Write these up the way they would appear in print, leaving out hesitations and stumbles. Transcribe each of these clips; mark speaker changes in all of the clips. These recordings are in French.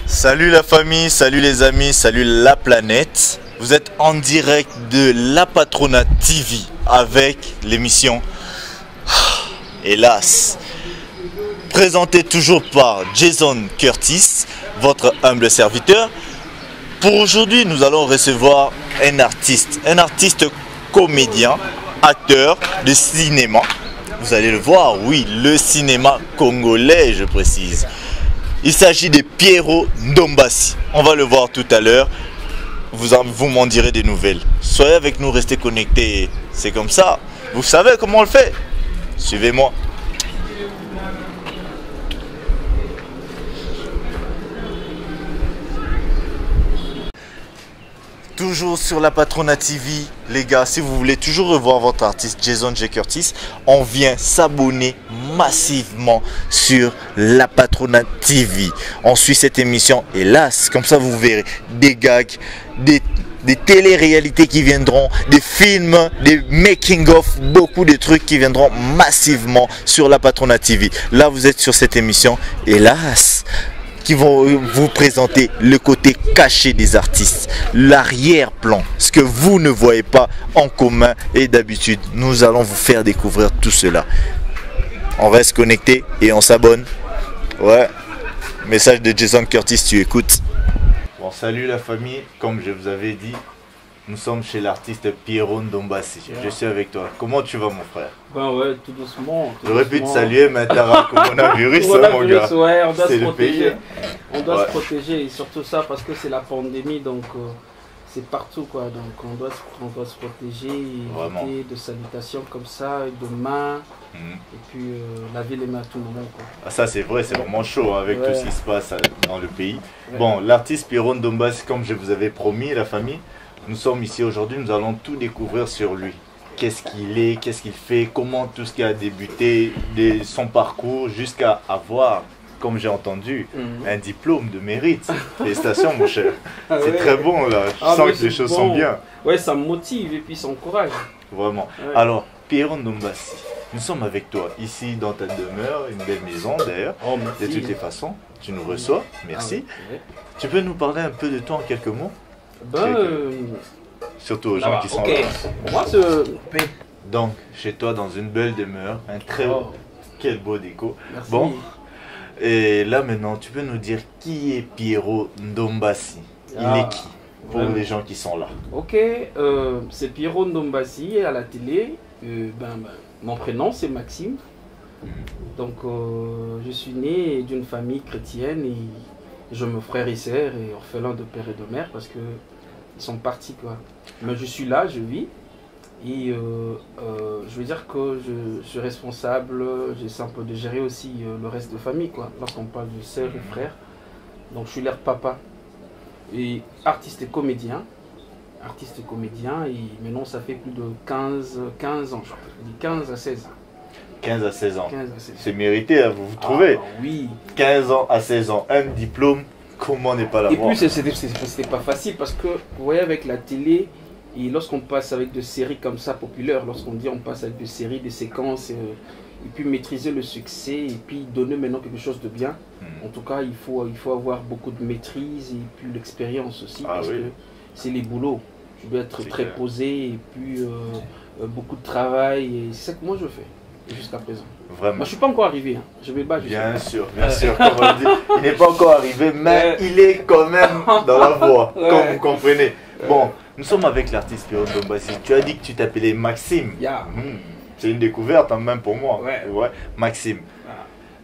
Speaker 1: Salut la famille, salut les amis, salut la planète. Vous êtes en direct de La Patronat TV avec l'émission Hélas, présentée toujours par Jason Curtis, votre humble serviteur. Pour aujourd'hui, nous allons recevoir un artiste comédien, acteur de cinéma. Vous allez le voir, oui, le cinéma congolais, je précise. Il s'agit de Pierrot Ndombassi. On va le voir tout à l'heure. Vous m'en direz des nouvelles. Soyez avec nous, restez connectés. C'est comme ça. Vous savez comment on le fait. Suivez-moi. Toujours sur La Patronat TV, les gars, si vous voulez toujours revoir votre artiste Jason J. Curtis, on vient s'abonner massivement sur La Patronat TV. On suit cette émission, hélas, comme ça vous verrez des gags, des télé-réalités qui viendront, des films, des making-of, beaucoup de trucs qui viendront massivement sur La Patronat TV. Là, vous êtes sur cette émission, hélas, qui vont vous présenter le côté caché des artistes, l'arrière-plan, ce que vous ne voyez pas en commun, et d'habitude nous allons vous faire découvrir tout cela. On reste connecté et on s'abonne. Ouais, message de Jason Curtis, tu écoutes. Bon, salut la famille, comme je vous avais dit, nous sommes chez l'artiste Pierrot Ndombassi. Je suis avec toi. Comment tu vas, mon frère?
Speaker 2: Ben ouais, tout doucement.
Speaker 1: J'aurais pu te saluer, mais t'as coronavirus, mon gars.
Speaker 2: Ouais, on doit se protéger.
Speaker 1: Pays.
Speaker 2: On doit se protéger, et surtout ça parce que c'est la pandémie, donc c'est partout, quoi. Donc on doit se protéger, éviter de salutations comme ça, et de mains, et puis laver les mains à tout moment, quoi.
Speaker 1: Ah, ça c'est vrai, c'est vraiment chaud hein, avec tout ce qui se passe dans le pays. Bon, l'artiste Pierrot Ndombassi, comme je vous avais promis, la famille, nous sommes ici aujourd'hui, nous allons tout découvrir sur lui. Qu'est-ce qu'il est, qu'est-ce qu'il fait, comment tout ce qui a débuté, son parcours, jusqu'à avoir, comme j'ai entendu, un diplôme de mérite. Félicitations, mon cher. C'est très bon là, je sens que les choses sont bien.
Speaker 2: Ouais, ça me motive et puis ça encourage.
Speaker 1: Vraiment. Ouais. Alors, Pierrot Ndombassi, nous sommes avec toi ici dans ta demeure, une belle maison d'ailleurs.
Speaker 2: Oh,
Speaker 1: de toutes les façons, tu nous reçois, merci. Tu peux nous parler un peu de toi en quelques mots? Surtout aux gens qui sont là.
Speaker 2: Moi,
Speaker 1: donc, chez toi, dans une belle demeure, un très quel beau déco.
Speaker 2: Merci.
Speaker 1: Bon, et là maintenant, tu peux nous dire qui est Pierrot Ndombassi? Il est qui pour les gens qui sont là?
Speaker 2: Ok, c'est Pierrot Ndombassi à la télé. Mon prénom c'est Maxime. Donc, je suis né d'une famille chrétienne et je me frère et sœur et orphelin de père et de mère parce que ils sont partis, quoi. Mais je suis là, je vis. Et je veux dire que je suis responsable, j'essaie un peu de gérer aussi le reste de famille, quoi. Lorsqu'on parle de sœurs et frères. Donc je suis leur papa. Et artiste et comédien. Et maintenant ça fait plus de 15 ans, je crois. 15 à 16 ans.
Speaker 1: 15 à 16 ans. C'est mérité, hein, vous trouvez?
Speaker 2: Oui.
Speaker 1: 15 ans à 16 ans, un diplôme, comment n'est pas l'avoir?
Speaker 2: Et puis c'était pas facile parce que, vous voyez, avec la télé, et lorsqu'on passe avec des séries comme ça populaires, lorsqu'on dit on passe avec des séries, des séquences, et puis maîtriser le succès, et puis donner maintenant quelque chose de bien, en tout cas il faut avoir beaucoup de maîtrise et puis l'expérience aussi, parce que c'est les boulots. Je dois être très posé, et puis beaucoup de travail, et c'est ça que moi je fais jusqu'à présent.
Speaker 1: Vraiment.
Speaker 2: Moi, je ne suis pas encore arrivé, hein. Je vais battre.
Speaker 1: Bien sûr, comme on dit, il n'est pas encore arrivé, mais il est quand même dans la voie, comme vous comprenez. Bon, nous sommes avec l'artiste Pierrot Ndombassi. Tu as dit que tu t'appelais Maxime. C'est une découverte, hein, même pour moi. Maxime.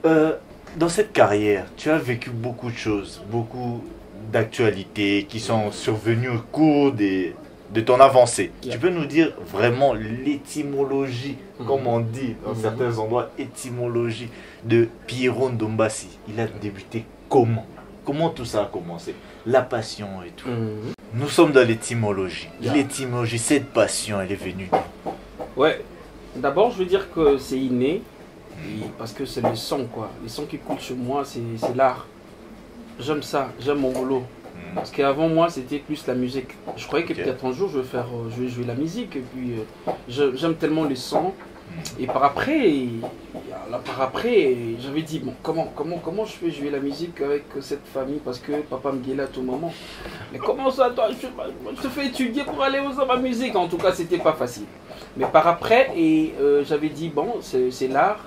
Speaker 1: Dans cette carrière, tu as vécu beaucoup de choses, beaucoup d'actualités qui sont survenues au cours de ton avancée. Tu peux nous dire vraiment l'étymologie, comme on dit dans certains endroits, étymologie de Pierrot Ndombassi. Il a débuté comment? Comment tout ça a commencé? La passion et tout. Nous sommes dans l'étymologie. L'étymologie, cette passion, elle est venue.
Speaker 2: Ouais. D'abord, je veux dire que c'est inné, parce que c'est le son, quoi. Les sons qui coulent chez moi, c'est l'art. J'aime ça, j'aime mon boulot. Parce qu'avant moi, c'était plus la musique. Je croyais que peut-être un jour, je vais jouer la musique. Et puis, j'aime tellement les sons. Et par après, j'avais dit, bon, comment je fais jouer la musique avec cette famille parce que papa me gueulait à tout moment. Mais comment ça, toi, je te fais étudier pour aller aux ma musique. En tout cas, c'était pas facile. Mais par après, j'avais dit, bon, c'est l'art.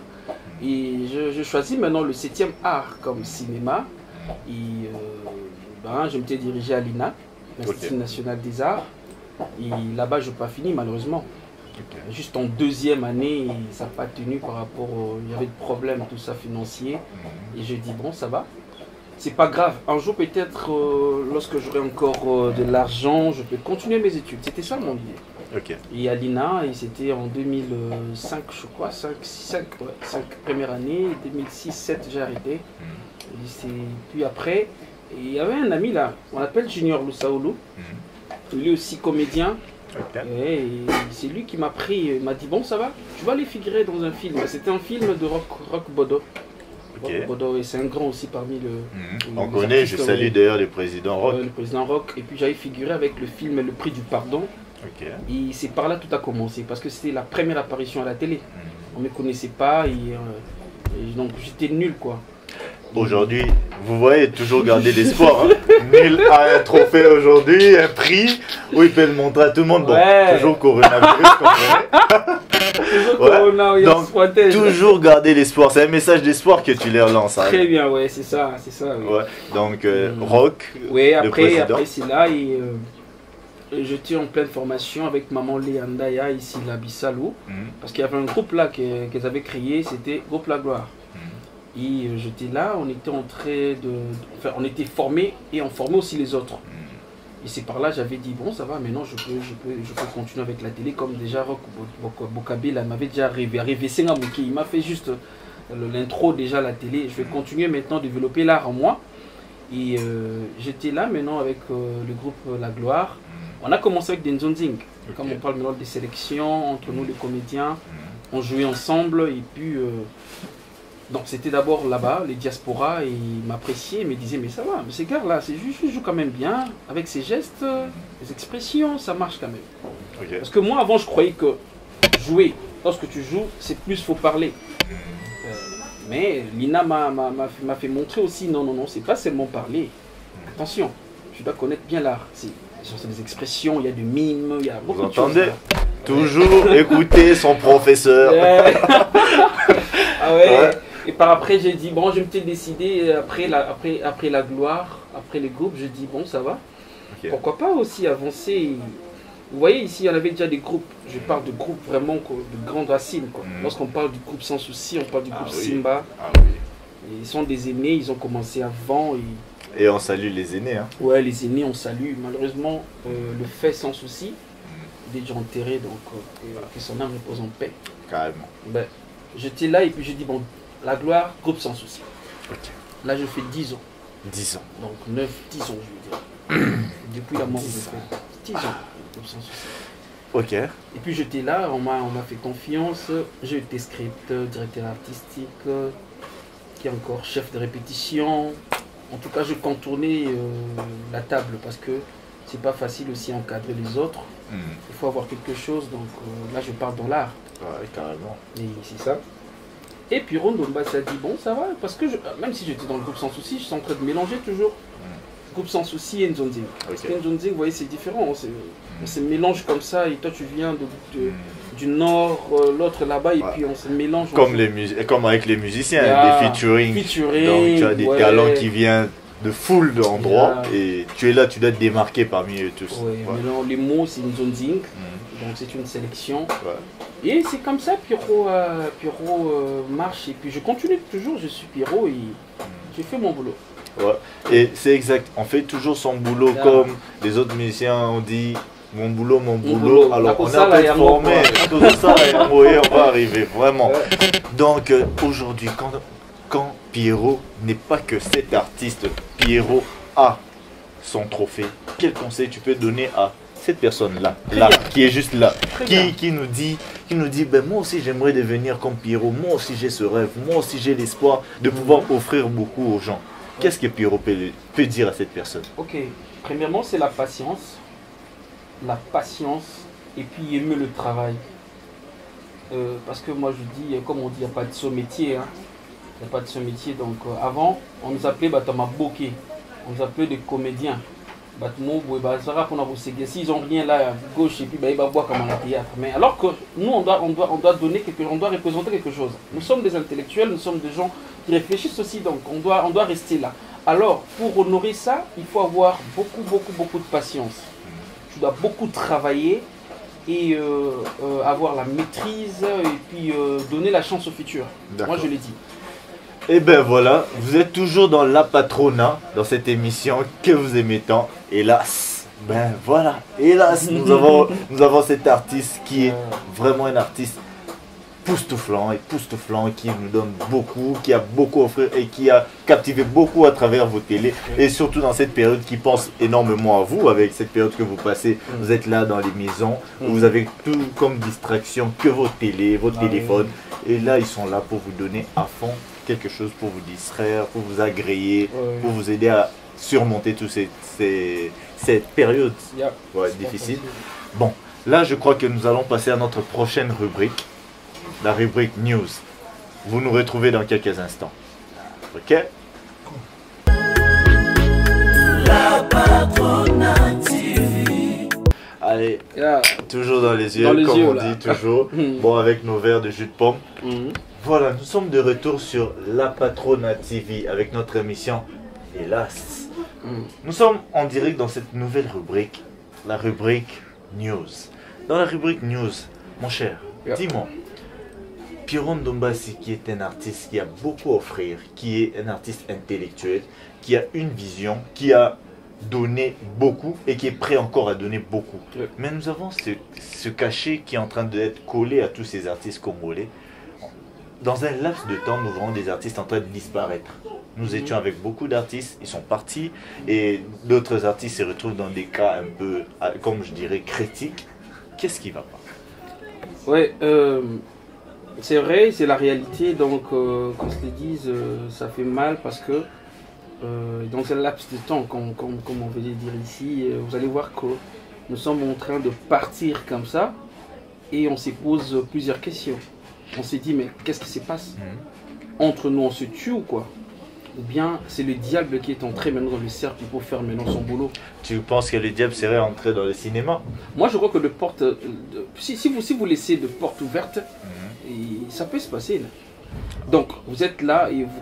Speaker 2: Et je choisis maintenant le 7e art comme cinéma. Et je m'étais dirigé à l'INA, l'Institut national des arts. Et là-bas, je n'ai pas fini malheureusement. Juste en 2e année, ça n'a pas tenu par rapport il y avait des problèmes, tout ça, financier. Et j'ai dit, bon, ça va. C'est pas grave. Un jour, peut-être, lorsque j'aurai encore de l'argent, je peux continuer mes études. C'était ça mon idée. Et à l'INA, et c'était en 2005, je crois, 5 première année, 2006-2007, j'ai arrêté. Et puis après, il y avait un ami là, on l'appelle Junior Lusaoulou. Il est aussi comédien. Et c'est lui qui m'a pris, il m'a dit, bon ça va, tu vas aller figurer dans un film. C'était un film de Roch Bodo. Bodo, et c'est un grand aussi parmi
Speaker 1: on connaît, je salue d'ailleurs le président Roch.
Speaker 2: Le président Roch. Et puis j'avais figuré avec le film Le Prix du Pardon. Et c'est par là tout a commencé, parce que c'était la première apparition à la télé. On ne me connaissait pas, et donc j'étais nul quoi.
Speaker 1: Aujourd'hui, vous voyez, toujours garder l'espoir. Nul a un trophée aujourd'hui, un prix, où il peut le montrer à tout le monde. Bon, toujours coronavirus,
Speaker 2: toujours corona,
Speaker 1: donc, toujours garder l'espoir. C'est un message d'espoir que tu leur lances.
Speaker 2: Très bien, ouais, c'est ça.
Speaker 1: Ouais. Donc, Roch,
Speaker 2: après c'est là, et j'étais en pleine formation avec maman Léandaya, ici, la Bissalou, parce qu'il y avait un groupe là qu'ils avaient créé, c'était Groupe La Gloire. Et j'étais là, on était en train enfin, on était formés et on formait aussi les autres. Et c'est par là j'avais dit, bon ça va, maintenant je peux continuer avec la télé, comme déjà Roch Bokabe m'avait déjà rêvé. Il m'a fait juste l'intro déjà à la télé. Je vais continuer maintenant à développer l'art en moi. Et j'étais là maintenant avec le groupe La Gloire. On a commencé avec des Nzonzing. Comme on parle maintenant des sélections entre nous les comédiens, on jouait ensemble et puis... donc c'était d'abord là-bas, les diasporas, et ils m'appréciaient, ils me disaient, mais ça va, mais ces gars-là, c'est juste, ils jouent quand même bien, avec ses gestes, les expressions, ça marche quand même. Parce que moi, avant, je croyais que jouer, lorsque tu joues, c'est plus, faut parler. Mais Lina m'a fait montrer aussi, non, c'est pas seulement parler. Attention, tu dois connaître bien l'art. C'est des expressions, il y a du mime, il y a beaucoup de choses. Vous entendez ?
Speaker 1: Toujours écouter son professeur.
Speaker 2: Ah ouais. Et par après, j'ai dit, bon, je m'étais décidé, après la gloire, après les groupes, je dis, bon, ça va. Pourquoi pas aussi avancer. Vous voyez, ici, il y en avait déjà des groupes. Je parle de groupes vraiment de grandes racines. Lorsqu'on parle du groupe Sans Souci, on parle du groupe Simba. Et ils sont des aînés, ils ont commencé avant.
Speaker 1: Et on salue les aînés. Hein.
Speaker 2: Ouais, les aînés, on salue. Malheureusement, le fait Sans Souci, il est déjà enterré, donc que son âme repose en paix.
Speaker 1: Carrément.
Speaker 2: Ben, j'étais là et puis j'ai dit, bon, La Gloire, groupe Sans Souci. Là, je fais 10 ans.
Speaker 1: 10 ans.
Speaker 2: Donc 10 ans, je veux dire. Depuis la mort, je fais 10 ans, groupe Sans Souci. Et puis j'étais là, on m'a fait confiance. J'ai été script, directeur artistique, qui est encore chef de répétition. En tout cas, je contournais la table parce que c'est pas facile aussi à encadrer les autres. Il faut avoir quelque chose, donc là je parle dans l'art.
Speaker 1: Ouais, carrément.
Speaker 2: Et c'est ça. Et puis Rondomba s'est dit, bon ça va, parce que même si j'étais dans le groupe Sans Souci, je suis en train de mélanger toujours. Groupe Sans Souci et Nzonzing. Parce que Nzonzing, vous voyez, c'est différent. On se mélange comme ça, et toi tu viens du nord, l'autre là-bas, et puis on se mélange.
Speaker 1: Comme avec les musiciens, des featuring. Donc tu as des talents qui viennent de full d'endroits, et tu es là, tu dois te démarquer parmi eux tous.
Speaker 2: Maintenant, les mots, c'est Nzonzing, donc c'est une sélection. Et c'est comme ça, Pierrot marche, et puis je continue toujours, je suis Pierrot, et j'ai fait mon boulot.
Speaker 1: Et c'est exact, on fait toujours son boulot comme les autres musiciens ont dit, mon boulot. Alors on a peut-être formé, tout ça, et on va arriver, vraiment. Donc aujourd'hui, quand Pierrot n'est pas que cet artiste, Pierrot a son trophée, quel conseil tu peux donner à cette personne-là, qui est juste là, qui nous dit, ben, moi aussi j'aimerais devenir comme Pierrot, moi aussi j'ai ce rêve, moi aussi j'ai l'espoir de pouvoir offrir beaucoup aux gens. Qu'est-ce que Pierrot peut dire à cette personne?
Speaker 2: Ok, premièrement c'est la patience, et puis aimer le travail. parce que moi je dis, comme on dit, il n'y a pas de saut métier. Hein. Il n'y a pas de ce métier. Donc avant, on nous appelait Batama Boké. On nous appelait des comédiens. S'ils n'ont rien là à gauche et puis ils vont boire comme un théâtre. Mais alors que nous, on doit donner on doit représenter quelque chose. Nous sommes des intellectuels, nous sommes des gens qui réfléchissent aussi, donc on doit rester là. Alors, pour honorer ça, il faut avoir beaucoup de patience. Tu dois beaucoup travailler et avoir la maîtrise et puis donner la chance au futur. Moi, je l'ai dit.
Speaker 1: Et ben voilà, vous êtes toujours dans La Patrona, dans cette émission que vous aimez tant. Hélas, ben voilà, hélas, nous avons cet artiste qui est vraiment un artiste époustouflant, qui nous donne beaucoup, qui a beaucoup offert et qui a captivé beaucoup à travers vos télés. Et surtout dans cette période qui pense énormément à vous, avec cette période que vous passez, vous êtes là dans les maisons, où vous avez tout comme distraction que vos télés, vos téléphones. Et là, ils sont là pour vous donner à fond quelque chose, pour vous distraire, pour vous agréer, pour vous aider à surmonter toute cette période difficile. Bon, là, je crois que nous allons passer à notre prochaine rubrique. La rubrique News. Vous nous retrouvez dans quelques instants. Ok? La Patrona TV. Allez, toujours dans les yeux, comme on dit toujours. Bon, avec nos verres de jus de pomme. Voilà, nous sommes de retour sur La Patrona TV avec notre émission Hélas. Nous sommes en direct dans cette nouvelle rubrique, la rubrique News. Dans la rubrique News, mon cher, dis-moi, Pierron Ndombassi, qui est un artiste qui a beaucoup à offrir, qui est un artiste intellectuel, qui a une vision, qui a donné beaucoup et qui est prêt encore à donner beaucoup. Mais nous avons ce cachet qui est en train d'être collé à tous ces artistes congolais. Dans un laps de temps, nous voyons des artistes en train de disparaître. Nous étions avec beaucoup d'artistes, ils sont partis, et d'autres artistes se retrouvent dans des cas un peu, comme je dirais, critiques. Qu'est-ce qui ne va pas?
Speaker 2: Ouais, c'est vrai, c'est la réalité, donc qu'on se le dise, ça fait mal parce que dans un laps de temps, comme on veut dire ici, vous allez voir que nous sommes en train de partir comme ça et on se pose plusieurs questions. On s'est dit, mais qu'est-ce qui se passe? Entre nous, on se tue ou quoi? Ou bien c'est le diable qui est entré maintenant dans le cercle pour faire maintenant son boulot?
Speaker 1: Tu penses que le diable serait entré dans le cinéma?
Speaker 2: Moi, je crois que si vous laissez de portes ouvertes, et ça peut se passer là. Donc, vous êtes là et vous